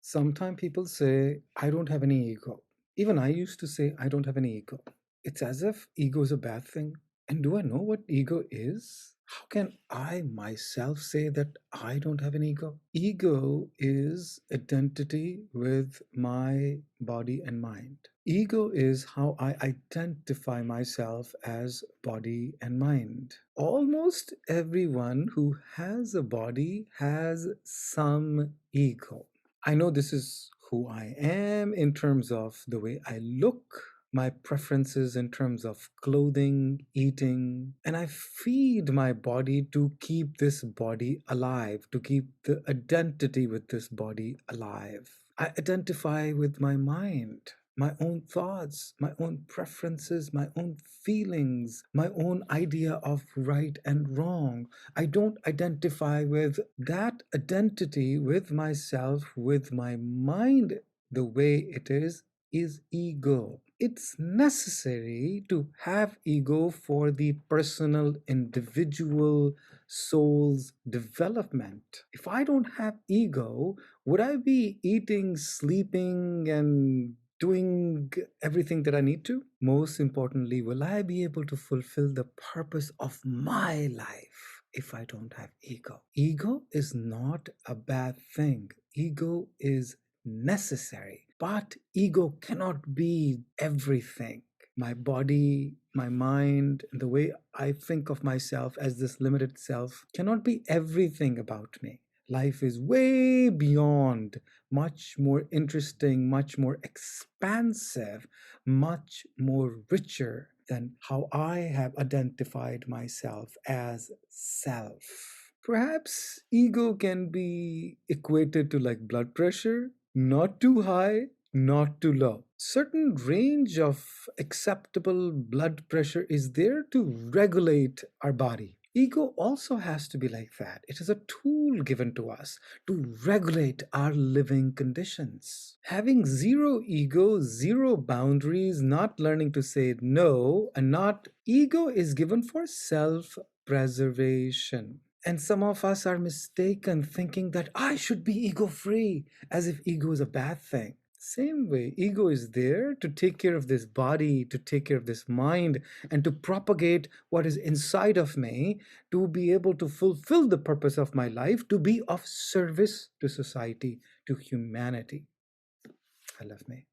Sometimes people say, I don't have any ego. Even I used to say, I don't have any ego. It's as if ego is a bad thing. And do I know what ego is? How can I myself say that I don't have an ego? Ego is identity with my body and mind. Ego is how I identify myself as body and mind. Almost everyone who has a body has some ego. I know this is who I am in terms of the way I look, my preferences in terms of clothing, eating, and I feed my body to keep this body alive, to keep the identity with this body alive. I identify with my mind, my own thoughts, my own preferences, my own feelings, my own idea of right and wrong. I don't identify with that identity with myself, with my mind the way it is ego. It's necessary to have ego for the personal, individual soul's development. If I don't have ego, would I be eating, sleeping, and doing everything that I need to? Most importantly, will I be able to fulfill the purpose of my life if I don't have ego? Ego is not a bad thing. Ego is necessary, but ego cannot be everything. My body, my mind, and the way I think of myself as this limited self cannot be everything about me. Life is way beyond, much more interesting, much more expansive, much more richer than how I have identified myself as self. Perhaps ego can be equated to like blood pressure, not too high, not too low. Certain range of acceptable blood pressure is there to regulate our body. Ego also has to be like that. It is a tool given to us to regulate our living conditions. Having zero ego, zero boundaries, not learning to say no, and not ego is given for self preservation. And some of us are mistaken thinking that I should be ego free, as if ego is a bad thing. Same way, ego is there to take care of this body, to take care of this mind, and to propagate what is inside of me, to be able to fulfill the purpose of my life, to be of service to society, to humanity. I love me.